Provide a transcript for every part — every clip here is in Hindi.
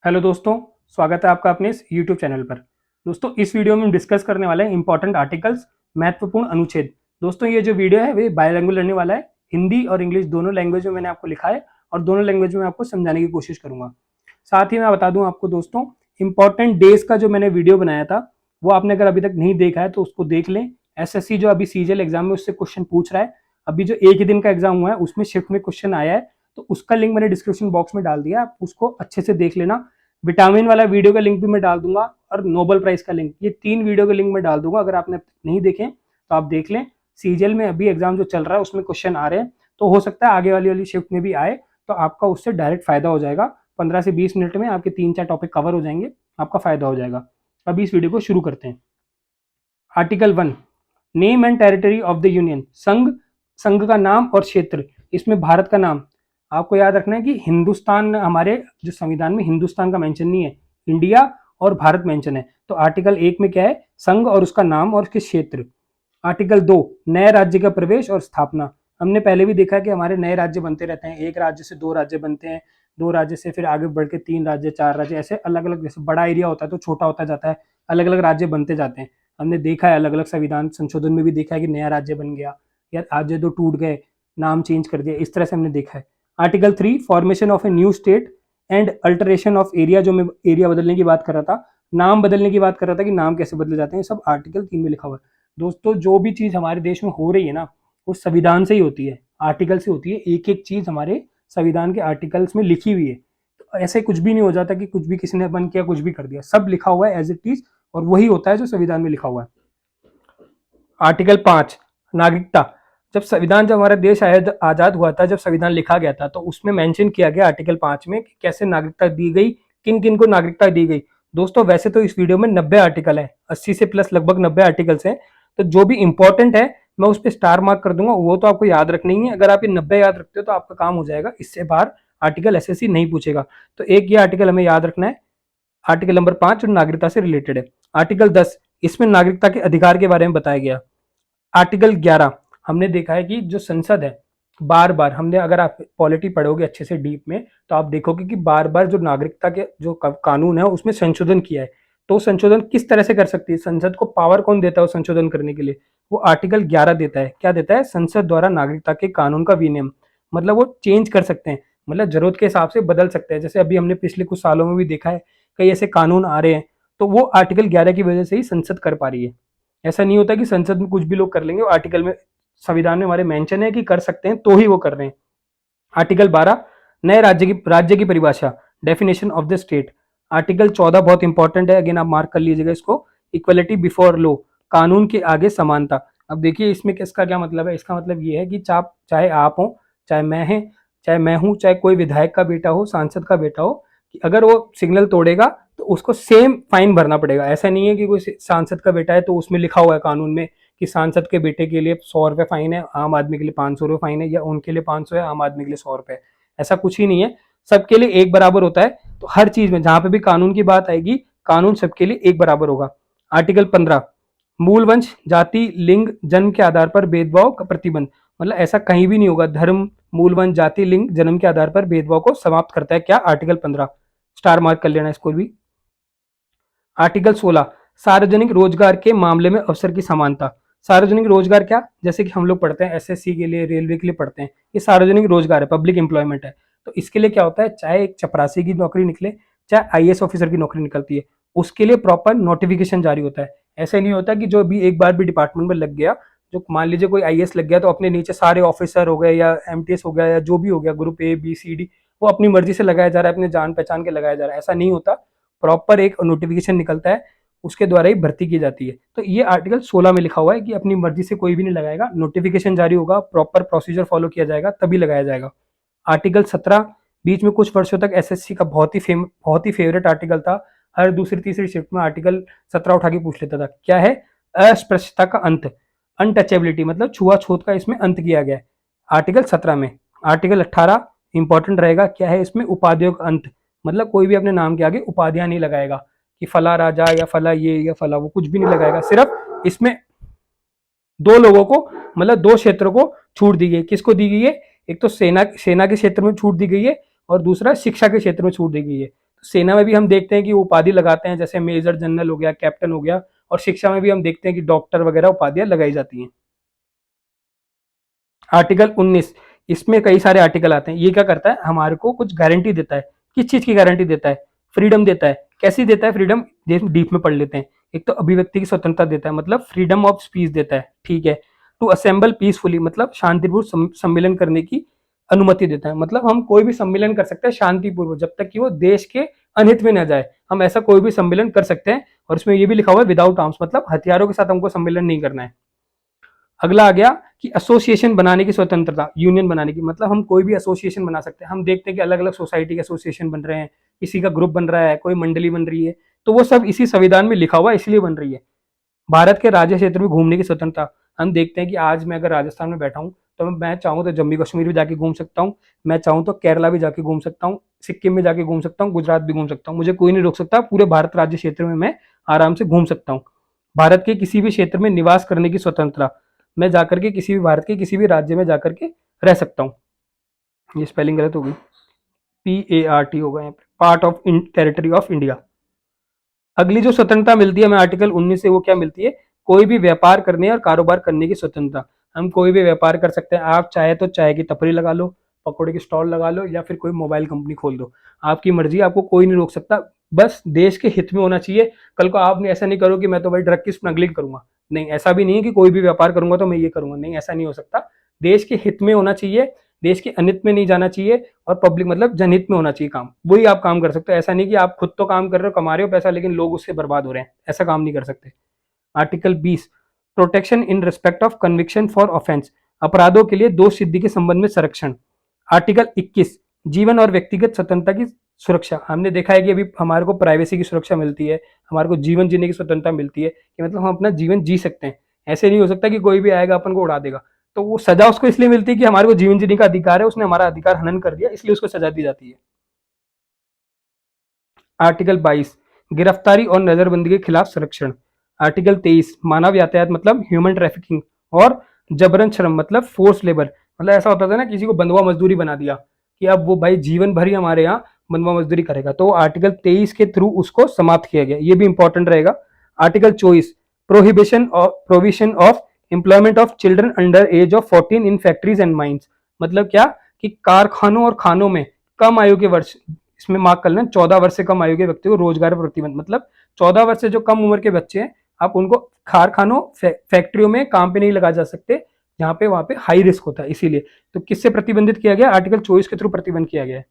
हेलो दोस्तों, स्वागत है आपका अपने इस यूट्यूब चैनल पर। दोस्तों, इस वीडियो में हम डिस्कस करने वाले हैं इंपॉर्टेंट आर्टिकल्स, महत्वपूर्ण अनुच्छेद। दोस्तों, ये जो वीडियो है वे बायलैंग्वेज रहने वाला है। हिंदी और इंग्लिश दोनों लैंग्वेज में मैंने आपको लिखा है और दोनों लैंग्वेज में आपको समझाने की कोशिश करूंगा। साथ ही मैं बता दूं आपको दोस्तों, इंपॉर्टेंट डेज का जो मैंने वीडियो बनाया था वो आपने अगर अभी तक नहीं देखा है तो उसको देख लें। एसएससी जो अभी सीजीएल एग्जाम में उससे क्वेश्चन पूछ रहा है। अभी जो एक ही दिन का एग्जाम हुआ है उसमें शिफ्ट में क्वेश्चन आया है, तो उसका लिंक मैंने डिस्क्रिप्शन बॉक्स में डाल दिया, आप उसको अच्छे से देख लेना। विटामिन वाला वीडियो का लिंक भी मैं डाल दूंगा और नोबेल प्राइज का लिंक, ये 3 वीडियो का लिंक मैं डाल दूंगा। अगर आपने नहीं देखे तो आप देख लें। सीजीएल में अभी एग्जाम जो चल रहा है उसमें क्वेश्चन आ रहे हैं, तो हो सकता है आगे वाली शिफ्ट में भी आए, तो आपका उससे डायरेक्ट फायदा हो जाएगा। 15 से 20 मिनट में आपके 3-4 टॉपिक कवर हो जाएंगे, आपका फायदा हो जाएगा। अभी इस वीडियो को शुरू करते हैं। Article 1, name and territory of the union. संघ, संघ का नाम और क्षेत्र। इसमें भारत का नाम आपको याद रखना है कि हिंदुस्तान, हमारे जो संविधान में हिंदुस्तान का मेंशन नहीं है, इंडिया और भारत मेंशन है। तो आर्टिकल 1 में क्या है, संघ और उसका नाम और उसके क्षेत्र। आर्टिकल 2, नए राज्य का प्रवेश और स्थापना। हमने पहले भी देखा कि हमारे नए राज्य बनते रहते हैं, एक राज्य से 2 राज्य बनते हैं, 2 राज्य से फिर आगे बढ़ के 3 राज्य, 4 राज्य, ऐसे अलग अलग, जैसे बड़ा एरिया होता है तो छोटा होता जाता है, अलग अलग राज्य बनते जाते हैं। हमने देखा है अलग अलग संविधान संशोधन में भी देखा है कि नया राज्य बन गया या राज्य तो टूट गए, नाम चेंज कर दिया, इस तरह से हमने देखा है। Article 3, formation of a new state and alteration of area. जो मैं एरिया बदलने की बात कर रहा था, नाम बदलने की बात कर रहा था कि नाम कैसे बदले जाते हैं, सब आर्टिकल 3 में लिखा हुआ है। दोस्तों, जो भी चीज हमारे देश में हो रही है ना, वो संविधान से ही होती है, आर्टिकल से होती है। एक एक चीज हमारे संविधान के आर्टिकल्स में लिखी हुई है। तो ऐसे कुछ भी नहीं हो जाता कि कुछ भी किसी ने बन किया, कुछ भी कर दिया, सब लिखा हुआ है एज इट इज, और वही होता है जो संविधान में लिखा हुआ है। आर्टिकल 5, नागरिकता। जब हमारा देश आजाद हुआ था, जब संविधान लिखा गया था, तो उसमें मेंशन किया गया आर्टिकल 5 में कि कैसे नागरिकता दी गई, किन किन को नागरिकता दी गई। दोस्तों, वैसे तो इस वीडियो में 90 आर्टिकल है, 80 से प्लस लगभग 90 आर्टिकल्स हैं। तो जो भी इंपॉर्टेंट है मैं उस पर स्टार मार्क कर दूंगा, वो तो आपको याद रखना ही है। अगर आप ये 90 याद रखते हो तो आपका काम हो जाएगा, इससे बाहर आर्टिकल एसएससी नहीं पूछेगा। तो एक ये आर्टिकल हमें याद रखना है, आर्टिकल नंबर 5 जो नागरिकता से रिलेटेड है। आर्टिकल 10, इसमें नागरिकता के अधिकार के बारे में बताया गया। आर्टिकल 11, हमने देखा है कि जो संसद है, बार बार हमने, अगर आप पॉलिटी पढ़ोगे अच्छे से डीप में तो आप देखोगे कि बार बार जो नागरिकता के जो कानून है उसमें संशोधन किया है। तो संशोधन किस तरह से कर सकती है, संसद को पावर कौन देता है संशोधन करने के लिए, वो आर्टिकल 11 देता है। क्या देता है, संसद द्वारा नागरिकता के कानून का विनियम, मतलब वो चेंज कर सकते हैं, मतलब जरूरत के हिसाब से बदल सकते हैं। जैसे अभी हमने पिछले कुछ सालों में भी देखा है कई ऐसे कानून आ रहे हैं, तो वो आर्टिकल 11 की वजह से ही संसद कर पा रही है। ऐसा नहीं होता कि संसद में कुछ भी लोग कर लेंगे, वो आर्टिकल में, संविधान में हमारे मेंशन है कि कर सकते हैं तो ही वो कर रहे हैं। आर्टिकल 12, नए राज्य की परिभाषा, definition of the state. Article 14 बहुत इंपॉर्टेंट है, अगेन आप मार्क कर लीजिएगा इसको। इक्वलिटी बिफोर लॉ, कानून के आगे समानता। अब देखिए इसमें किसका क्या मतलब है, इसका मतलब ये है कि चाहे आप हो, चाहे मैं है, चाहे मैं हूं, चाहे कोई विधायक का बेटा हो, सांसद का बेटा हो, कि अगर वो सिग्नल तोड़ेगा तो उसको सेम फाइन भरना पड़ेगा। ऐसा नहीं है कि कोई सांसद का बेटा है तो उसमें लिखा हुआ है कानून में कि सांसद के बेटे के लिए 100 रुपए फाइन है, आम आदमी के लिए 500 रुपए फाइन है, या उनके लिए 500 है, आम आदमी के लिए 100 रुपए। ऐसा कुछ ही नहीं है, सबके लिए एक बराबर होता है। तो हर चीज में जहां पे भी कानून की बात आएगी, कानून सबके लिए एक बराबर होगा। आर्टिकल 15, मूल वंश, जाति, लिंग, जन्म के आधार पर भेदभाव का प्रतिबंध। मतलब ऐसा कहीं भी नहीं होगा, धर्म, मूल वंश, जाति, लिंग, जन्म के आधार पर भेदभाव को समाप्त करता है क्या, आर्टिकल 15। स्टार मार्क कर लेना इसको भी। आर्टिकल 16, सार्वजनिक रोजगार के मामले में अवसर की समानता। सार्वजनिक रोजगार क्या, जैसे कि हम लोग पढ़ते हैं एसएससी के लिए, रेलवे के लिए पढ़ते हैं, ये सार्वजनिक रोजगार है, पब्लिक एम्प्लॉयमेंट है। तो इसके लिए क्या होता है, चाहे एक चपरासी की नौकरी निकले, चाहे आईएएस ऑफिसर की नौकरी निकलती है, उसके लिए प्रॉपर नोटिफिकेशन जारी होता है। ऐसा नहीं होता कि जो भी एक बार भी डिपार्टमेंट में लग गया, जो मान लीजिए कोई आईएएस लग गया तो अपने नीचे सारे ऑफिसर हो गए या एमटीएस हो गया या जो भी हो गया, group A B C D, वो अपनी मर्जी से लगाया जा रहा है, अपने जान पहचान के लगाया जा रहा है। ऐसा नहीं होता, प्रॉपर एक नोटिफिकेशन निकलता है, उसके द्वारा ही भर्ती की जाती है। तो ये आर्टिकल 16 में लिखा हुआ है कि अपनी मर्जी से कोई भी नहीं लगाएगा, नोटिफिकेशन जारी होगा, प्रॉपर प्रोसीजर फॉलो किया जाएगा, तभी लगाया जाएगा। आर्टिकल 17, बीच में कुछ वर्षों तक एसएससी का बहुत ही फेवरेट आर्टिकल था। हर दूसरी तीसरी शिफ्ट में आर्टिकल 17 उठा के पूछ लेता था। क्या है, अस्पृश्यता का अंत, अनटचेबिलिटी, मतलब छुआछूत का इसमें अंत किया गया है आर्टिकल 17 में। आर्टिकल 18 इंपॉर्टेंट रहेगा, क्या है इसमें, उपाधियों का अंत, मतलब कोई भी अपने नाम के आगे उपाधियां नहीं लगाएगा कि फला राजा या फला ये या फला वो, कुछ भी नहीं लगाएगा। सिर्फ इसमें 2 लोगों को, मतलब 2 क्षेत्रों को छूट दी गई। किसको दी गई है, एक तो सेना के क्षेत्र में छूट दी गई है और दूसरा शिक्षा के क्षेत्र में छूट दी गई है। सेना में भी हम देखते हैं कि वो उपाधि लगाते हैं, जैसे मेजर जनरल हो गया, कैप्टन हो गया, और शिक्षा में भी हम देखते हैं कि डॉक्टर वगैरह उपाधियां लगाई जाती हैं। आर्टिकल 19, इसमें कई सारे आर्टिकल आते हैं। ये क्या करता है, हमारे को कुछ गारंटी देता है। किस चीज की गारंटी देता है? फ्रीडम देता है। कैसी देता है फ्रीडम? डीप में पढ़ लेते हैं। एक तो अभिव्यक्ति की स्वतंत्रता देता है, मतलब फ्रीडम ऑफ स्पीच देता है, ठीक है। टू असेंबल पीसफुली, मतलब शांतिपूर्वक सम्मेलन करने की अनुमति देता है, मतलब हम कोई भी सम्मेलन कर सकते हैं शांतिपूर्वक, जब तक कि वो देश के अनहित में न जाए, हम ऐसा कोई भी सम्मेलन कर सकते हैं। और इसमें ये भी लिखा हुआ है विदाउट आर्म्स, मतलब हथियारों के साथ हमको सम्मेलन नहीं करना है। अगला आ गया कि एसोसिएशन बनाने की स्वतंत्रता, यूनियन बनाने की, मतलब हम कोई भी एसोसिएशन बना सकते हैं। हम देखते हैं कि अलग अलग सोसाइटी के एसोसिएशन बन रहे हैं, किसी का ग्रुप बन रहा है, कोई मंडली बन रही है, तो वो सब इसी संविधान में लिखा हुआ है, इसलिए बन रही है। भारत के राज्य क्षेत्र में घूमने की स्वतंत्रता, हम देखते हैं कि आज मैं अगर राजस्थान में बैठा हूँ तो मैं चाहूँ तो जम्मू कश्मीर भी जाके घूम सकता हूँ, मैं चाहूँ तो केरला भी जाके घूम सकता हूँ, सिक्किम में जाके घूम सकता हूँ, गुजरात भी घूम सकता हूँ, मुझे कोई नहीं रोक सकता। पूरे भारत राज्य क्षेत्र में मैं आराम से घूम सकता हूँ। भारत के किसी भी क्षेत्र में निवास करने की स्वतंत्रता, मैं जाकर के किसी भी भारत के किसी भी राज्य में जाकर के रह सकता हूँ। ये स्पेलिंग गलत हो गई, PART होगा यहाँ पे, part of territory of India. अगली जो स्वतंत्रता मिलती है हमें आर्टिकल 19 से, वो क्या मिलती है? कोई भी व्यापार करने और कारोबार करने की स्वतंत्रता। हम कोई भी व्यापार कर सकते हैं। आप चाहे तो चाय की टपरी लगा लो, पकौड़े की स्टॉल लगा लो, या फिर कोई मोबाइल कंपनी खोल दो, आपकी मर्जी, आपको कोई नहीं रोक सकता। बस देश के हित में होना चाहिए। कल को आपने ऐसा नहीं करो कि मैं तो भाई ड्रग की स्मगलिंग करूंगा, नहीं, ऐसा भी नहीं है कि कोई भी व्यापार करूंगा तो मैं ये करूंगा, नहीं, ऐसा नहीं हो सकता। देश के हित में होना चाहिए, देश के अनित में नहीं जाना चाहिए, और पब्लिक मतलब जनहित में होना चाहिए काम, वही आप काम कर सकते हो। ऐसा नहीं कि आप खुद तो काम कर रहे हो, कमा रहे हो पैसा, लेकिन लोग उससे बर्बाद हो रहे हैं, ऐसा काम नहीं कर सकते। Article 20, protection in respect of conviction for offence, अपराधों के लिए दोष सिद्धि के संबंध में संरक्षण। आर्टिकल 21, जीवन और व्यक्तिगत स्वतंत्रता की सुरक्षा। हमने देखा है कि अभी हमारे को प्राइवेसी की सुरक्षा मिलती है, हमारे को जीवन जीने की स्वतंत्रता मिलती है, कि मतलब हम अपना जीवन जी सकते हैं। ऐसे नहीं हो सकता कि कोई भी आएगा अपन को उड़ा देगा। तो वो सजा उसको इसलिए मिलती है कि हमारे को जीवन जीने का अधिकार है, उसने हमारा अधिकार हनन कर दिया, इसलिए उसको सजा दी जाती है। आर्टिकल 22, गिरफ्तारी और नजरबंदी के खिलाफ संरक्षण। आर्टिकल 23, मानव यातायात मतलब ह्यूमन ट्रैफिकिंग और जबरन श्रम मतलब फोर्स लेबर, मतलब ऐसा होता था ना, किसी को बंधुआ मजदूरी बना दिया कि अब वो भाई जीवन भर ही हमारे यहाँ बंधुआ मजदूरी करेगा, तो आर्टिकल 23 के थ्रू उसको समाप्त किया गया, ये भी इंपॉर्टेंट रहेगा। Article 24, provision of employment of children under as of 14 in factories and mines, मतलब क्या कि कारखानों और खानों में कम आयु के वर्ष, इसमें मार्क कर लें 14 वर्ष से कम आयु के व्यक्ति को रोजगार प्रतिबंध, मतलब 14 वर्ष से जो कम उम्र के बच्चे हैं, आप उनको कारखानों फैक्ट्रियों में काम पे नहीं लगा जा सकते, जहां पे वहां पे हाई रिस्क होता है, इसीलिए। तो किससे प्रतिबंधित किया गया? आर्टिकल 24 के थ्रू प्रतिबंध किया गया है।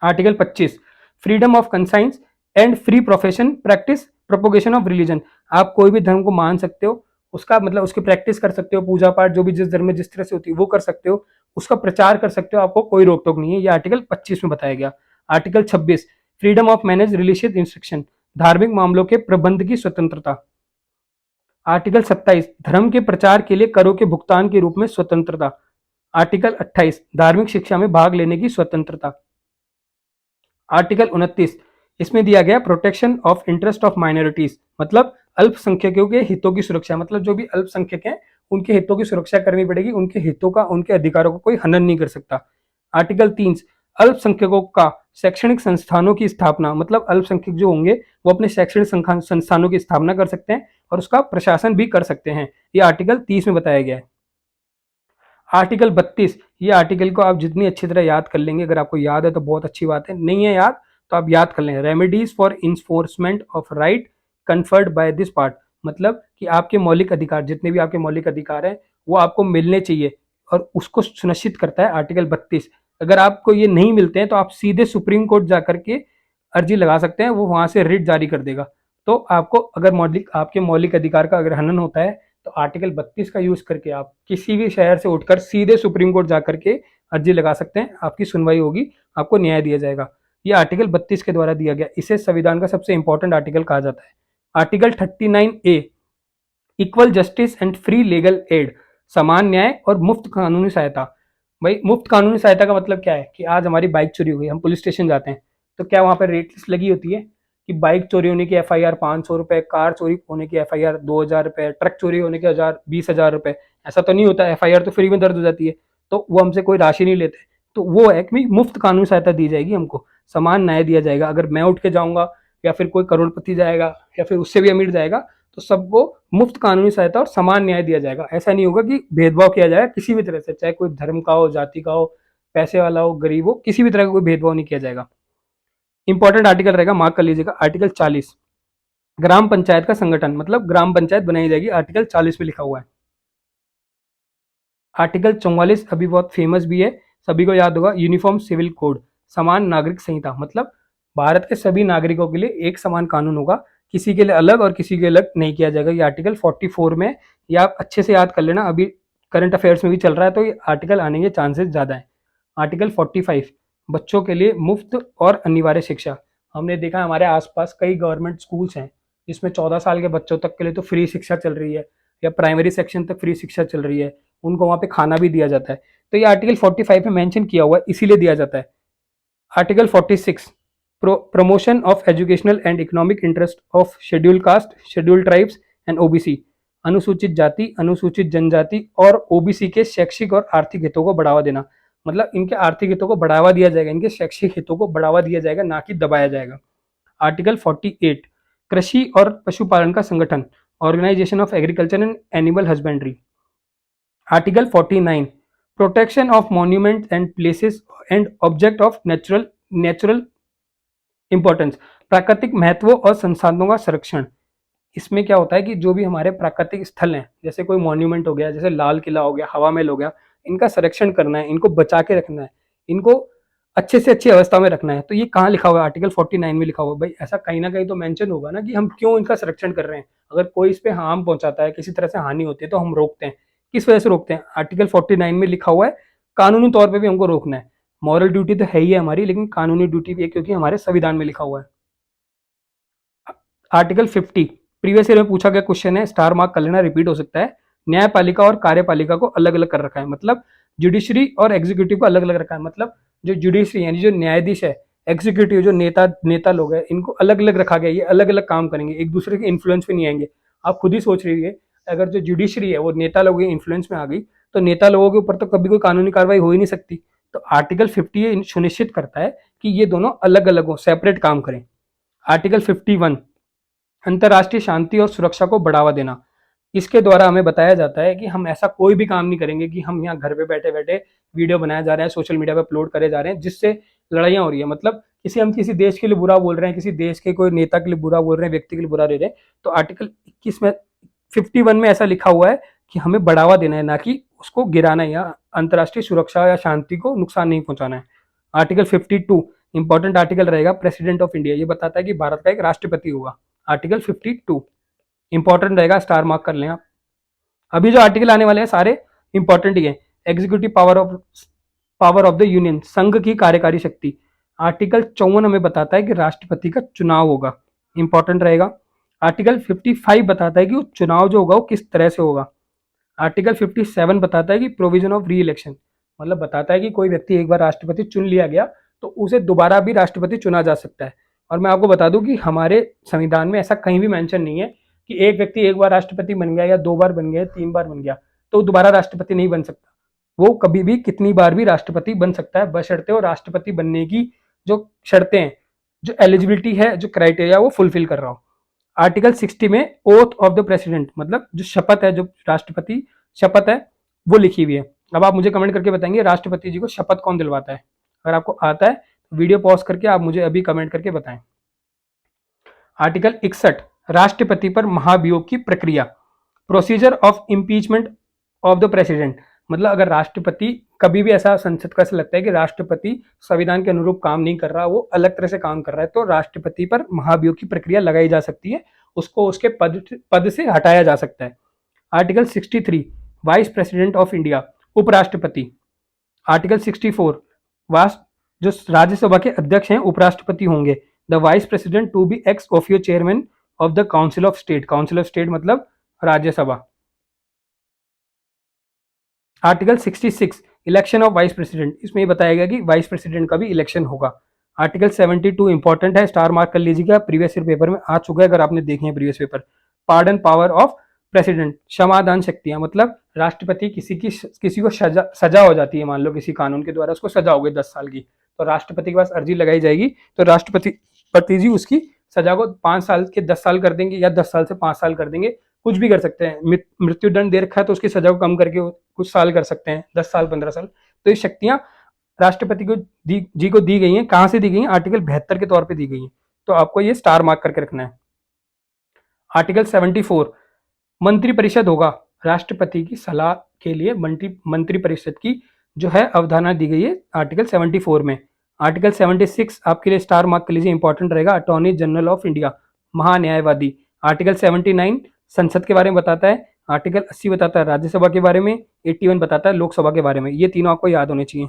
Article 25, freedom of conscience and free profession practice propagation of religion, आप कोई भी धर्म को मान सकते हो, उसका मतलब उसकी प्रैक्टिस कर सकते हो, पूजा पाठ जो भी जिस धर्म में जिस तरह से होती है वो कर सकते हो, उसका प्रचार कर सकते हो, आपको कोई रोक टोक नहीं है, ये आर्टिकल 25 में बताया गया। Article 26, freedom of manage religious instruction, धार्मिक मामलों के प्रबंध की स्वतंत्रता। आर्टिकल 27, धर्म के प्रचार के लिए करों के भुगतान के रूप में स्वतंत्रता। आर्टिकल 28, धार्मिक शिक्षा में भाग लेने की स्वतंत्रता। आर्टिकल 29, इसमें दिया गया protection of interest of minorities, मतलब अल्पसंख्यकों के हितों की सुरक्षा, मतलब जो भी अल्पसंख्यक हैं उनके हितों की सुरक्षा करनी पड़ेगी, उनके हितों का, उनके अधिकारों का कोई हनन नहीं कर सकता। आर्टिकल 30, अल्पसंख्यकों का शैक्षणिक संस्थानों की स्थापना, मतलब अल्पसंख्यक जो होंगे वो अपने शैक्षणिक संस्थानों की स्थापना कर सकते हैं और उसका प्रशासन भी कर सकते हैं, ये आर्टिकल 30 में बताया गया है। आर्टिकल 32, ये आर्टिकल को आप जितनी अच्छी तरह याद कर लेंगे, अगर आपको याद है तो बहुत अच्छी बात है, नहीं है याद तो आप याद कर लें। Remedies for enforcement of right conferred by this part, मतलब कि आपके मौलिक अधिकार, जितने भी आपके मौलिक अधिकार हैं वो आपको मिलने चाहिए, और उसको सुनिश्चित करता है आर्टिकल 32। अगर आपको ये नहीं मिलते हैं तो आप सीधे सुप्रीम कोर्ट जाकर के अर्जी लगा सकते हैं, वो वहां से रिट जारी कर देगा। तो आपको अगर मौलिक, आपके मौलिक अधिकार का अगर हनन होता है तो आर्टिकल 32 का यूज करके आप किसी भी शहर से उठकर सीधे सुप्रीम कोर्ट जाकर के अर्जी लगा सकते हैं, आपकी सुनवाई होगी, आपको न्याय दिया जाएगा। ये आर्टिकल 32 के द्वारा दिया गया, इसे संविधान का सबसे इंपॉर्टेंट आर्टिकल कहा जाता है। Article 39A, equal justice and free legal aid, समान न्याय और मुफ्त कानूनी सहायता। भाई मुफ्त कानूनी सहायता का मतलब क्या है कि आज हमारी बाइक चोरी हो गई, हम पुलिस स्टेशन जाते हैं, तो क्या वहां पर रेट लिस्ट लगी होती है कि बाइक चोरी होने की FIR 500 रुपए, कार चोरी होने की FIR 2000 रुपए, ट्रक चोरी होने के 20,000 रुपए, ऐसा तो नहीं होता। FIR तो फ्री में दर्ज हो जाती है, तो वो हमसे कोई राशि नहीं लेते। तो वो है कि मुफ्त कानूनी सहायता दी जाएगी हमको, समान न्याय दिया जाएगा। अगर मैं उठ के जाऊंगा या फिर कोई करोड़पति जाएगा या फिर उससे भी अमीर जाएगा तो सबको मुफ्त कानूनी सहायता और समान न्याय दिया जाएगा। ऐसा नहीं होगा कि भेदभाव किया जाएगा किसी भी तरह से, चाहे कोई धर्म का हो, जाति का हो, पैसे वाला हो, गरीब हो, किसी भी तरह का कोई भेदभाव नहीं किया जाएगा। इंपॉर्टेंट आर्टिकल रहेगा, मार्क कर लीजिएगा, आर्टिकल 40, ग्राम पंचायत का संगठन, मतलब ग्राम पंचायत बनाई जाएगी, आर्टिकल 40 में लिखा हुआ है। आर्टिकल 44 अभी बहुत फेमस भी है, सभी को याद होगा, यूनिफॉर्म सिविल कोड, समान नागरिक संहिता, मतलब भारत के सभी नागरिकों के लिए एक समान कानून होगा, किसी के लिए अलग और किसी के अलग नहीं किया जाएगा। ये आर्टिकल 44 में, ये आप अच्छे से याद कर लेना, अभी करंट अफेयर्स में भी चल रहा है तो ये आर्टिकल आने के चांसेस ज़्यादा है। आर्टिकल 45, बच्चों के लिए मुफ्त और अनिवार्य शिक्षा। हमने देखा हमारे आसपास कई गवर्नमेंट स्कूल्स हैं जिसमें 14 साल के बच्चों तक के लिए तो फ्री शिक्षा चल रही है, या प्राइमरी सेक्शन तक फ्री शिक्षा चल रही है, उनको वहाँ पे खाना भी दिया जाता है। तो ये आर्टिकल 45 में मेंशन किया हुआ है, इसीलिए दिया जाता है। Article 46, promotion of educational and economic interest of schedule caste, schedule tribes and OBC, अनुसूचित जाति, अनुसूचित जनजाति और ओबीसी के शैक्षिक और आर्थिक हितों को बढ़ावा देना, मतलब इनके आर्थिक हितों को बढ़ावा दिया जाएगा, इनके शैक्षिक हितों को बढ़ावा दिया जाएगा, ना कि दबाया जाएगा। आर्टिकल 48, कृषि और पशुपालन का संगठन, organisation of agriculture and animal husbandry. Article 49, protection of monuments and places and object of natural importance, प्राकृतिक महत्व और संसाधनों का संरक्षण। इसमें क्या होता है कि जो भी हमारे प्राकृतिक स्थल हैं, जैसे कोई मॉन्यूमेंट हो गया, जैसे लाल किला हो गया, हवा महल हो गया, इनका संरक्षण करना है, इनको बचा के रखना है, इनको अच्छे से अच्छी अवस्था में रखना है। तो ये कहाँ लिखा हुआ है? आर्टिकल 49 में लिखा हुआ है। भाई ऐसा कहीं ना कहीं तो मेंशन होगा ना कि हम क्यों इनका संरक्षण कर रहे हैं। अगर कोई इस पे हार्म पहुंचाता है, किसी तरह से हानि होती है, तो हम रोकते हैं। किस वजह से रोकते हैं? आर्टिकल 49 में लिखा हुआ है, कानूनी तौर पर भी हमको रोकना है। मॉरल ड्यूटी तो है ही है हमारी, लेकिन कानूनी ड्यूटी भी है, क्योंकि हमारे संविधान में लिखा हुआ है। आर्टिकल 50, प्रीवियस ईयर में पूछा गया क्वेश्चन है, स्टार मार्क कर लेना, रिपीट हो सकता है। न्यायपालिका और कार्यपालिका को अलग अलग कर रखा है, मतलब जुडिशरी और एग्जीक्यूटिव को अलग अलग रखा है। मतलब जो जुडिशरी यानी जो न्यायाधीश है, एग्जीक्यूटिव जो नेता लोग हैं, इनको अलग अलग रखा गया। ये अलग अलग काम करेंगे, एक दूसरे के इन्फ्लुएंस में नहीं आएंगे। आप खुद ही सोच रही, अगर जो जुडिशरी है वो नेता लोगों के इन्फ्लुएंस में आ गई, तो नेता लोगों के ऊपर तो कभी कोई कानूनी कार्रवाई हो ही नहीं सकती। तो आर्टिकल 50 ये सुनिश्चित करता है कि ये दोनों अलग अलग हो, सेपरेट काम करें। आर्टिकल 51, अंतर्राष्ट्रीय शांति और सुरक्षा को बढ़ावा देना। इसके द्वारा हमें बताया जाता है कि हम ऐसा कोई भी काम नहीं करेंगे कि हम यहाँ घर पे बैठे बैठे वीडियो बनाए जा रहे हैं, सोशल मीडिया पे अपलोड करे जा रहे हैं, जिससे लड़ाइयाँ हो रही है। मतलब हम किसी देश के लिए बुरा बोल रहे हैं, किसी देश के कोई नेता के लिए बुरा बोल रहे हैं, व्यक्ति के लिए बुरा दे रहे हैं, तो आर्टिकल 21 में 51 में ऐसा लिखा हुआ है कि हमें बढ़ावा देना है, ना कि उसको गिराना है या अंतर्राष्ट्रीय सुरक्षा या शांति को नुकसान नहीं पहुंचाना है। आर्टिकल 52 इंपॉर्टेंट आर्टिकल रहेगा, प्रेसिडेंट ऑफ इंडिया, ये बताता है कि भारत का एक राष्ट्रपति होगा। आर्टिकल 52 इंपॉर्टेंट रहेगा, स्टार मार्क कर लें आप। अभी जो आर्टिकल आने वाले हैं सारे इंपॉर्टेंट ही है। Executive power of the union, संघ की कार्यकारी शक्ति। आर्टिकल 54 हमें बताता है कि राष्ट्रपति का चुनाव होगा, इंपॉर्टेंट रहेगा। आर्टिकल 55 बताता है कि वो चुनाव जो होगा वो किस तरह से होगा। आर्टिकल 57 बताता है कि प्रोविजन ऑफ री इलेक्शन, मतलब बताता है कि कोई व्यक्ति एक बार राष्ट्रपति चुन लिया गया तो उसे दोबारा भी राष्ट्रपति चुना जा सकता है। और मैं आपको बता दूं कि हमारे संविधान में ऐसा कहीं भी मेंशन नहीं है कि एक व्यक्ति एक बार राष्ट्रपति बन गया या 2 बार बन गया, 3 बार बन गया तो दोबारा राष्ट्रपति नहीं बन सकता। वो कभी भी कितनी बार भी राष्ट्रपति बन सकता है, बशर्ते वो राष्ट्रपति बनने की जो शर्तें हैं, जो एलिजिबिलिटी है, जो क्राइटेरिया वो फुलफिल कर रहा हो। आर्टिकल 60 में ओथ ऑफ द प्रेसिडेंट, मतलब जो शपथ है, जो राष्ट्रपति शपथ है वो लिखी हुई है। अब आप मुझे कमेंट करके बताएंगे राष्ट्रपति जी को शपथ कौन दिलवाता है। अगर आपको आता है वीडियो पॉज करके आप मुझे अभी कमेंट करके बताएं। आर्टिकल 61, राष्ट्रपति पर महाभियोग की प्रक्रिया, procedure of impeachment of the president, मतलब अगर राष्ट्रपति कभी भी ऐसा संसद का ऐसा लगता है कि राष्ट्रपति संविधान के अनुरूप काम नहीं कर रहा, वो अलग तरह से काम कर रहा है, तो राष्ट्रपति पर महाभियोग की प्रक्रिया लगाई जा सकती है, उसको उसके पद से हटाया जा सकता है। Article 63, vice president of India, उपराष्ट्रपति। आर्टिकल 64, जो राज्यसभा के अध्यक्ष हैं उपराष्ट्रपति होंगे। The vice president to be ex officio chairman of the council of state, council of state मतलब Rajya Sabha. Article 66, election of vice president, इसमें बताया गया कि वाइस प्रेसिडेंट का भी इलेक्शन होगा। आर्टिकल 72 इंपॉर्टेंट है, स्टार मार्क कर लीजिएगा, प्रीवियस ईयर पेपर में आ चुका है अगर आपने देखे हैं previous paper. Pardon power of president, क्षमादान शक्तियां मतलब राष्ट्रपति किसी को सजा हो जाती है, मान लो किसी कानून के द्वारा उसको सजा हो गई 10 साल की, तो राष्ट्रपति के पास अर्जी लगाई जाएगी, तो राष्ट्रपति जी उसकी सजा को 5 साल के 10 साल कर देंगे या 10 साल से 5 साल कर देंगे, कुछ भी कर सकते हैं। मृत्युदंड दे रखा है तो उसकी सजा को कम करके कुछ साल कर सकते हैं, 10 साल 15 साल। तो ये शक्तियां राष्ट्रपति को दी गई हैं। कहां से दी गई हैं? आर्टिकल 72 के तौर पे दी गई हैं। तो आपको ये स्टार मार्क करके रखना है। आर्टिकल 74 मंत्रिपरिषद होगा, राष्ट्रपति की सलाह के लिए मंत्रिपरिषद की जो है अवधारणा दी गई है आर्टिकल 74 में। आर्टिकल 76 आपके लिए स्टार मार्क के लिए इंपॉर्टेंट रहेगा, अटॉर्नी जनरल ऑफ इंडिया, महान्यायवादी। आर्टिकल 79 संसद के बारे में बताता है, आर्टिकल 80 बताता है राज्यसभा के बारे में, 81 बताता है लोकसभा के बारे में। ये तीनों आपको याद होने चाहिए।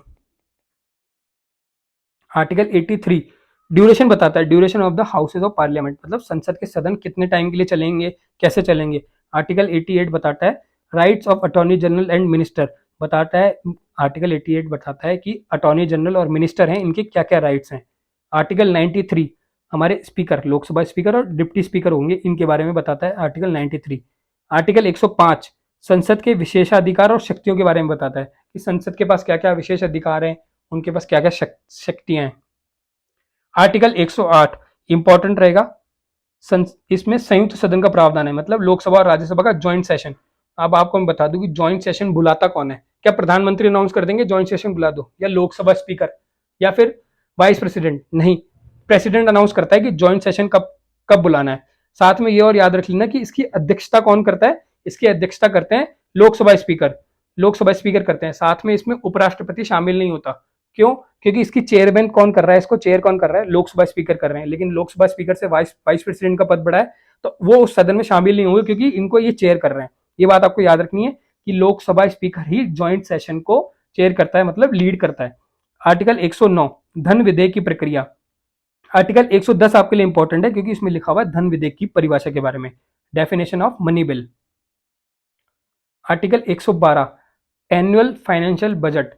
आर्टिकल 83 ड्यूरेशन बताता है, duration of the houses of parliament, मतलब संसद के सदन कितने टाइम के लिए चलेंगे, कैसे चलेंगे। आर्टिकल 88 बताता है rights of attorney general and minister, बताता है आर्टिकल 88 बताता है कि अटॉर्नी जनरल और मिनिस्टर हैं इनके क्या क्या राइट्स हैं। आर्टिकल 93 हमारे स्पीकर, लोकसभा स्पीकर और डिप्टी स्पीकर होंगे, इनके बारे में बताता है आर्टिकल 93। आर्टिकल 105 संसद के विशेषाधिकार और शक्तियों के बारे में बताता है कि संसद के पास क्या क्या विशेष अधिकार हैं, उनके पास क्या क्या शक्तियां हैं। आर्टिकल 108 इंपॉर्टेंट रहेगा, इसमें संयुक्त सदन का प्रावधान है, मतलब लोकसभा और राज्यसभा का ज्वाइंट सेशन। अब आपको मैं बता दूं कि ज्वाइंट सेशन बुलाता कौन है। क्या प्रधानमंत्री अनाउंस कर देंगे ज्वाइंट सेशन बुला दो, या लोकसभा स्पीकर, या फिर वाइस प्रेसिडेंट? नहीं, प्रेसिडेंट अनाउंस करता है कि ज्वाइंट सेशन कब बुलाना है। साथ में ये और याद रख लेना कि इसकी अध्यक्षता कौन करता है, इसकी अध्यक्षता करते हैं लोकसभा स्पीकर करते हैं। साथ में इसमें उपराष्ट्रपति शामिल नहीं होता। क्यों? क्योंकि इसकी चेयरमैन कौन कर रहा है, इसको चेयर कौन कर रहा है, लोकसभा स्पीकर कर रहे हैं। लेकिन लोकसभा स्पीकर से वाइस प्रेसिडेंट का पद बड़ा है, तो वो उस सदन में शामिल नहीं होंगे क्योंकि इनको ये चेयर कर रहे हैं। ये बात आपको याद रखनी है कि लोकसभा स्पीकर ही ज्वाइंट सेशन को चेयर करता है, मतलब लीड करता है। आर्टिकल 109 धन विधेयक की प्रक्रिया। आर्टिकल 110 आपके लिए इंपॉर्टेंट है क्योंकि इसमें लिखा हुआ है धन विधेयक की परिभाषा के बारे में, definition of money bill. Article 112 annual financial budget,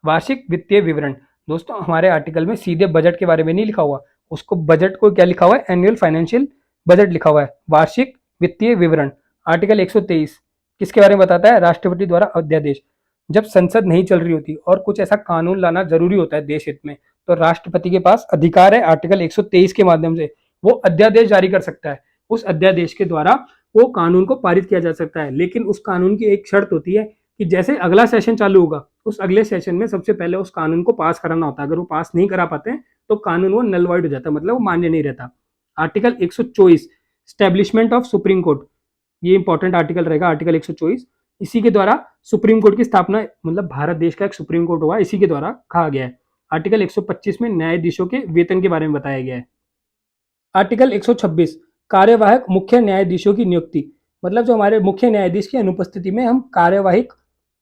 वार्षिक वित्तीय विवरण। दोस्तों हमारे आर्टिकल में सीधे बजट के बारे में नहीं लिखा हुआ, उसको बजट को क्या लिखा हुआ है, एनुअल फाइनेंशियल बजट लिखा हुआ है, वार्षिक वित्तीय विवरण। आर्टिकल 123 किसके बारे में बताता है, राष्ट्रपति द्वारा अध्यादेश। जब संसद नहीं चल रही होती और कुछ ऐसा कानून लाना जरूरी होता है देश हित में, तो राष्ट्रपति के पास अधिकार है आर्टिकल 123 के माध्यम से वो अध्यादेश जारी कर सकता है। उस अध्यादेश के द्वारा वो कानून को पारित किया जा सकता है। लेकिन उस कानून की एक शर्त होती है कि जैसे अगला सेशन चालू होगा, उस अगले सेशन में सबसे पहले उस कानून को पास कराना होता है। अगर वो पास नहीं करा पाते हैं तो कानून वो नल वॉइड हो जाता है, मतलब वो मान्य नहीं रहता। Article 124 establishment of supreme court, ये इंपॉर्टेंट आर्टिकल रहेगा, आर्टिकल 124। इसी के द्वारा सुप्रीम कोर्ट की स्थापना, मतलब भारत देश का एक सुप्रीम कोर्ट हुआ, इसी के द्वारा कहा गया है। आर्टिकल 125 में न्यायाधीशों के वेतन के बारे में बताया गया है। आर्टिकल 126 कार्यवाहक मुख्य न्यायाधीशों की नियुक्ति, मतलब जो हमारे मुख्य न्यायाधीश की अनुपस्थिति में हम कार्यवाहक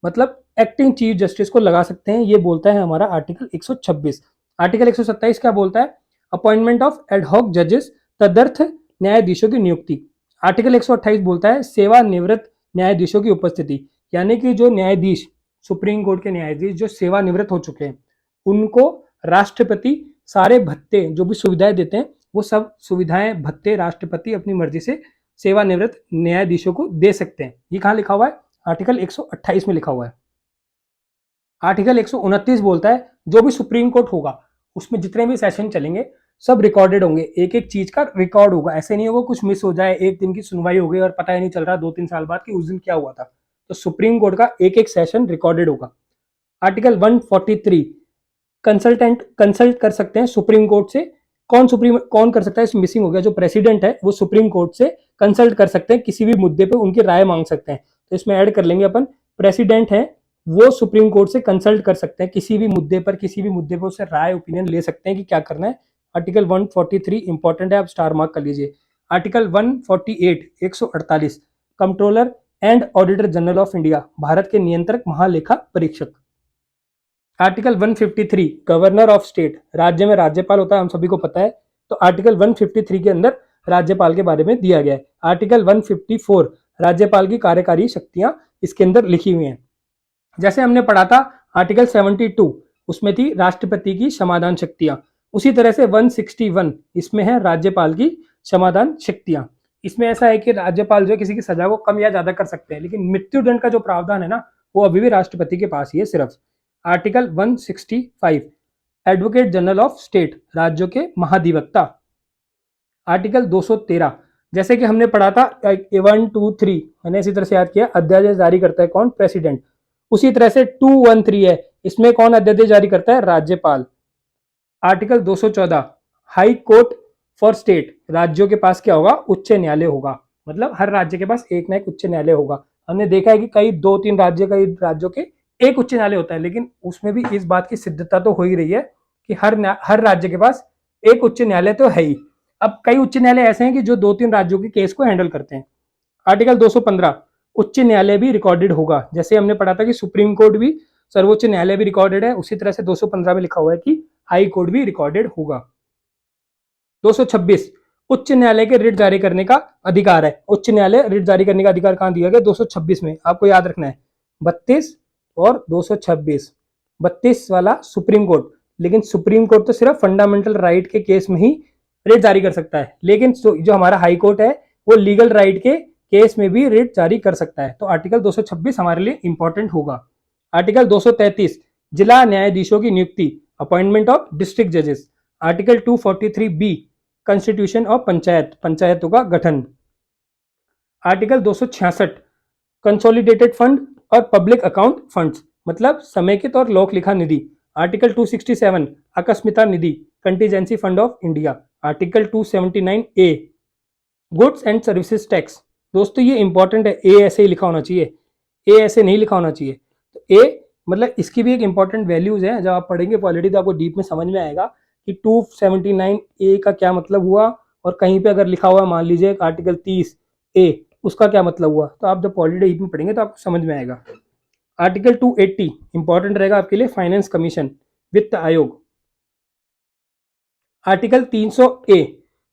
मतलब एक्टिंग चीफ जस्टिस को लगा सकते हैं, ये बोलता है हमारा आर्टिकल 126। आर्टिकल 127 क्या बोलता है, अपॉइंटमेंट ऑफ एडहॉक जजेस, तदर्थ न्यायाधीशों की नियुक्ति। आर्टिकल 128 बोलता है सेवानिवृत्त न्यायाधीशों की उपस्थिति, यानी कि जो न्यायाधीश, सुप्रीम कोर्ट के न्यायाधीश जो सेवानिवृत्त हो चुके हैं, उनको राष्ट्रपति सारे भत्ते जो भी सुविधाएं देते हैं, वो सब सुविधाएं भत्ते राष्ट्रपति अपनी मर्जी से सेवानिवृत्त न्यायाधीशों को दे सकते हैं। ये कहां लिखा हुआ है, आर्टिकल 128 में लिखा हुआ है। आर्टिकल 129 बोलता है जो भी सुप्रीम कोर्ट होगा उसमें जितने भी सेशन चलेंगे सब रिकॉर्डेड होंगे, एक एक चीज का रिकॉर्ड होगा। ऐसे नहीं होगा कुछ मिस हो जाए, एक दिन की सुनवाई हो गई और पता ही नहीं चल रहा 2-3 साल बाद कि उस दिन क्या हुआ था। तो सुप्रीम कोर्ट का एक एक सेशन रिकॉर्डेड होगा। आर्टिकल 143 कंसल्ट कर सकते हैं सुप्रीम कोर्ट से। कौन कर सकता है, इसमें मिसिंग हो गया, जो प्रेसिडेंट है वो सुप्रीम कोर्ट से कंसल्ट कर सकते हैं, किसी भी मुद्दे पे उनकी राय मांग सकते हैं। तो इसमें ऐड कर लेंगे अपन, प्रेसिडेंट है वो सुप्रीम कोर्ट से कंसल्ट कर सकते हैं किसी भी मुद्दे पर उससे राय ओपिनियन ले सकते हैं कि क्या करना है। आर्टिकल 143 इंपॉर्टेंट है, आप स्टार मार्क कर लीजिए। Article 148 148 controller and auditor general of India, Bharat के नियंत्रक महालेखा परीक्षक। आर्टिकल 153 गवर्नर ऑफ स्टेट, राज्य में राज्यपाल होता है, हम सभी को पता है। तो आर्टिकल 153 के अंदर राज्यपाल के बारे में दिया गया है। आर्टिकल 154 राज्यपाल की कार्यकारी शक्तियां इसके अंदर लिखी हुई हैं। जैसे हमने पढ़ा था आर्टिकल 72, उसमें थी राष्ट्रपति की क्षमादान शक्तियां। उसी तरह से 161 इसमें है राज्यपाल की क्षमादान शक्तियां। इसमें ऐसा है कि राज्यपाल जो है किसी की सजा को कम या ज्यादा कर सकते हैं, लेकिन मृत्युदंड का जो प्रावधान है ना, वो अभी भी राष्ट्रपति के पास ही है सिर्फ। Article 165, advocate general of state, राज्यों के महाधिवक्ता। आर्टिकल 213, जैसे कि हमने पढ़ा था 1, 2, 3, मैंने इसी तरह से याद किया, अध्यादेश जारी करता है कौन? प्रेसिडेंट। उसी तरह से 213 है, इसमें कौन अध्यादेश जारी करता है? राज्यपाल। Article 214, high court for state, राज्यों के पास क्या होगा? उच्च न्यायालय होगा। मतलब हर राज्य के पास एक ना एक उच्च न्यायालय होगा। हमने देखा है कि कई 2-3 राज्यों के एक उच्च न्यायालय होता है, लेकिन उसमें भी इस बात की सिद्धता तो हो ही रही है कि हर राज्य के पास एक उच्च न्यायालय तो है ही। अब कई उच्च न्यायालय ऐसे हैं कि जो 2-3 राज्यों के केस को हैंडल करते हैं। आर्टिकल 215, उच्च न्यायालय भी रिकॉर्डेड होगा। जैसे हमने पढ़ा था कि सुप्रीम कोर्ट भी, सर्वोच्च न्यायालय भी रिकॉर्डेड है, उसी तरह से 215 में लिखा हुआ है कि हाई कोर्ट भी रिकॉर्डेड होगा। 226, उच्च न्यायालय के रिट जारी करने का अधिकार है। उच्च न्यायालय रिट जारी करने का अधिकार कहां दिया गया? 226 में। आपको याद रखना है 32 और 226। 32 वाला सुप्रीम कोर्ट, लेकिन सुप्रीम कोर्ट तो सिर्फ फंडामेंटल राइट के केस में ही रिट जारी कर सकता है, लेकिन जो हमारा हाई कोर्ट है वो लीगल राइट के केस में भी रिट जारी कर सकता है। तो आर्टिकल 226 हमारे लिए इंपॉर्टेंट होगा। आर्टिकल 233, जिला न्यायाधीशों की नियुक्ति, अपॉइंटमेंट ऑफ डिस्ट्रिक्ट जजेस। Article 243 B, constitution of panchayat, पंचायतों का गठन। आर्टिकल 266, कंसोलिडेटेड फंड और पब्लिक अकाउंट फंड्स, मतलब समेकित और लोक लिखा निधि। आर्टिकल 267, आकस्मिकता निधि, contingency fund of India. Article 279 A, goods and services tax. दोस्तों ये इंपॉर्टेंट है, ए ऐसे ही लिखा होना चाहिए, ए ऐसे नहीं लिखा होना चाहिए। तो ए मतलब इसकी भी एक इंपॉर्टेंट वैल्यूज है, जब आप पढ़ेंगे पॉलिटी तो आपको डीप में समझ में आएगा कि 279 ए का क्या मतलब हुआ, और कहीं पे अगर लिखा हुआ मान लीजिए आर्टिकल 30 ए, उसका क्या मतलब हुआ। तो आप जब पॉलिटी डीप में पढ़ेंगे तो आपको समझ में आएगा। आर्टिकल 280 इंपॉर्टेंट रहेगा आपके लिए, फाइनेंस कमीशन, वित्त आयोग। Article 300 A,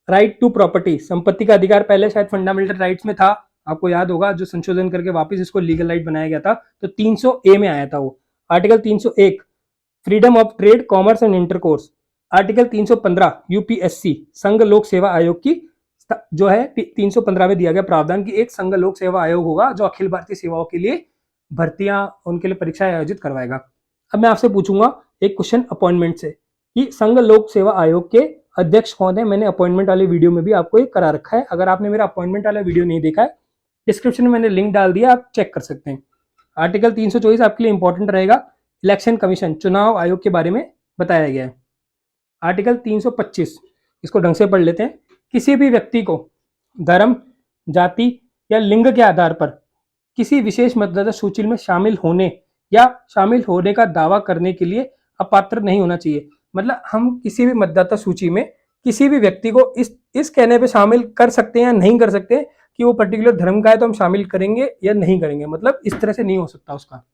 right to property, संपत्ति का अधिकार। पहले शायद फंडामेंटल राइट्स में था, आपको याद होगा, जो संशोधन करके वापस इसको लीगल राइट बनाया गया था, तो 300 ए में आया था वो। Article 301, freedom of trade, commerce and intercourse. Article 315 UPSC, संघ लोक सेवा आयोग की जो है 315 में दिया गया प्रावधान कि एक संघ लोक सेवा आयोग होगा जो अखिल भारतीय सेवाओं के लिए भर्तियां, उनके लिए परीक्षाएं आयोजित करवाएगा। अब मैं आपसे पूछूंगा एक क्वेश्चन अपॉइंटमेंट से कि संघ लोक सेवा आयोग के अध्यक्ष कौन है। मैंने अपॉइंटमेंट वाले वीडियो में भी आपको एक करा रखा है, अगर आपने मेरा अपॉइंटमेंट वाला वीडियो नहीं देखा है, डिस्क्रिप्शन में मैंने लिंक डाल दिया, आप चेक कर सकते हैं। आर्टिकल 324 आपके लिए इंपॉर्टेंट रहेगा, इलेक्शन कमीशन, चुनाव आयोग के बारे में बताया गया है। आर्टिकल 325, इसको ढंग से पढ़ लेते हैं। किसी भी व्यक्ति को धर्म, जाति या लिंग के आधार पर किसी विशेष मतदाता सूची में शामिल होने या शामिल होने का दावा करने के लिए अपात्र नहीं होना चाहिए। मतलब हम किसी भी मतदाता सूची में किसी भी व्यक्ति को इस कहने पे शामिल कर सकते हैं या नहीं कर सकते कि वो पर्टिकुलर धर्म का है तो हम शामिल करेंगे या नहीं करेंगे, मतलब इस तरह से नहीं हो सकता उसका।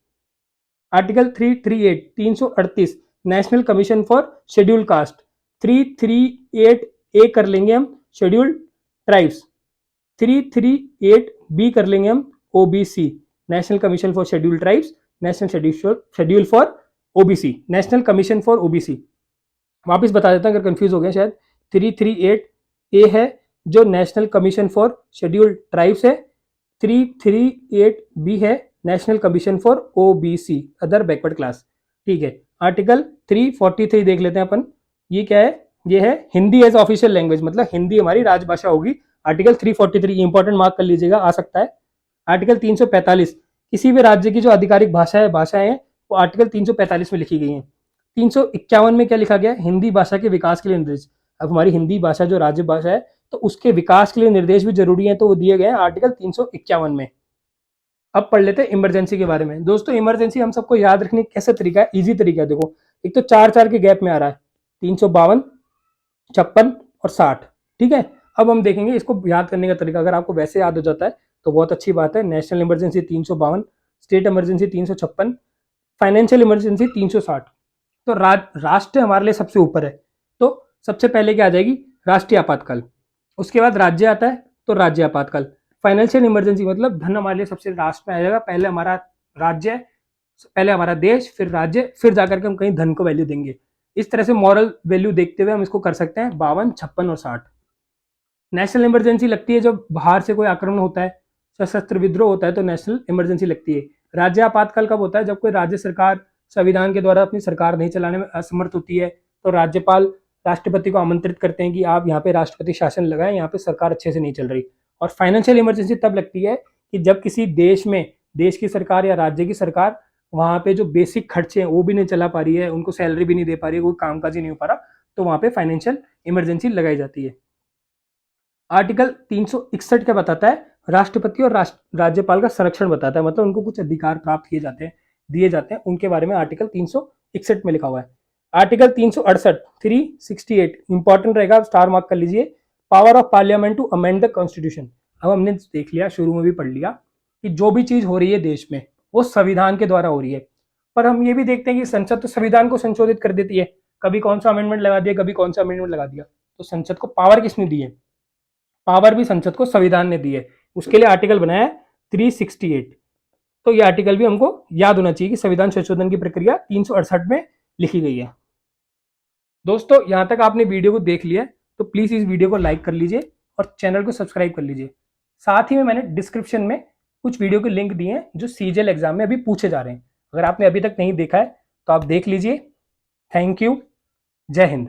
Article 338 338, national commission for schedule caste. 338 ए कर लेंगे हम शेड्यूल ट्राइब्स, 338 बी कर लेंगे हम OBC, national commission for schedule tribes, national schedule for OBC, national commission for OBC. वापिस बता देता हूं अगर कंफ्यूज हो गया शायद। 338 ए है जो national commission for schedule tribes है, 338 बी है national commission for OBC, other backward class. ठीक है, आर्टिकल 343 देख लेते हैं अपन, ये क्या है? ये है हिंदी एज ऑफिशियल लैंग्वेज, मतलब हिंदी हमारी राजभाषा होगी। आर्टिकल 343 इंपॉर्टेंट मार्क कर लीजिएगा, आ सकता है। आर्टिकल 345, किसी भी राज्य की जो आधिकारिक भाषाएं हैं वो आर्टिकल 345 में लिखी गई हैं। 351 में क्या लिखा गया? हिंदी भाषा के विकास के लिए निर्देश। अब हमारी हिंदी भाषा जो राज्य भाषा है तो उसके विकास के लिए निर्देश भी जरूरी है, तो वो दिए गए हैं आर्टिकल 351 में। अब पढ़ लेते हैं इमरजेंसी के बारे में। दोस्तों इमरजेंसी हम सबको याद रखने कैसे तरीका है? इजी तरीका है, देखो एक तो 4-4 के गैप में आ रहा है, 352, 56 और 60। ठीक है, अब हम देखेंगे इसको याद करने का तरीका। अगर आपको वैसे याद हो जाता है तो बहुत अच्छी बात है। National emergency 352, state emergency 356, financial emergency 360। तो राष्ट्र हमारे लिए सबसे ऊपर है, तो सबसे पहले क्या आ जाएगी? राष्ट्रीय आपातकाल। उसके बाद राज्य आता है तो राज्य आपातकाल। फाइनेंशियल इमरजेंसी मतलब धन हमारे लिए सबसे लास्ट में आ जाएगा, पहले हमारा राज्य, पहले हमारा देश, फिर राज्य, फिर जाकर के हम कहीं धन को वैल्यू देंगे। इस तरह से मॉरल वैल्यू देखते हुए हम इसको कर सकते हैं 52, 56 और 60। नेशनल इमरजेंसी लगती है जब बाहर से कोई आक्रमण होता है, सशस्त्र विद्रोह होता है, तो नेशनल इमरजेंसी लगती है। राज्य आपातकाल कब होता है? जब कोई राज्य सरकार संविधान के द्वारा अपनी सरकार नहीं चलाने में असमर्थ होती है, तो राज्यपाल राष्ट्रपति को आमंत्रित करते हैं कि आप यहाँ पे राष्ट्रपति शासन लगाएं, यहाँ पे सरकार अच्छे से नहीं चल रही। और फाइनेंशियल इमरजेंसी तब लगती है कि जब किसी देश में, देश की सरकार या राज्य की सरकार वहां पे जो बेसिक खर्चे हैं वो भी नहीं चला पा रही है, उनको सैलरी भी नहीं दे पा रही है, कोई कामकाज ही नहीं हो पा रहा, तो वहां पे फाइनेंशियल इमरजेंसी लगाई जाती है। आर्टिकल 361 क्या बताता है? राष्ट्रपति और राज्यपाल का संरक्षण बताता है, मतलब उनको कुछ अधिकार प्राप्त किए जाते हैं, दिए जाते हैं, उनके बारे में आर्टिकल 361 में लिखा हुआ है। आर्टिकल 368 368 इंपॉर्टेंट रहेगा, स्टार मार्क कर लीजिए। Power of parliament to amend the constitution. अब हमने देख लिया, शुरू में भी पढ़ लिया कि जो भी चीज हो रही है देश में वो संविधान के द्वारा हो रही है, पर हम ये भी देखते हैं कि संसद तो संविधान को संशोधित कर देती है, कभी कौन सा अमेंडमेंट लगा दिया, कभी कौन सा अमेंडमेंट लगा दिया। तो संसद को पावर किसने दी है? पावर भी संसद को संविधान ने दी है, उसके लिए आर्टिकल बनाया है 368। तो ये आर्टिकल भी हमको याद होना चाहिए कि संविधान संशोधन की प्रक्रिया 368 में लिखी गई है। दोस्तों यहां तक आपने वीडियो को देख लिया तो प्लीज इस वीडियो को लाइक कर लीजिए और चैनल को सब्सक्राइब कर लीजिए। साथ ही में मैंने डिस्क्रिप्शन में कुछ वीडियो के लिंक दिए हैं जो सीजीएल एग्जाम में अभी पूछे जा रहे हैं, अगर आपने अभी तक नहीं देखा है तो आप देख लीजिए। Thank you. जय हिंद।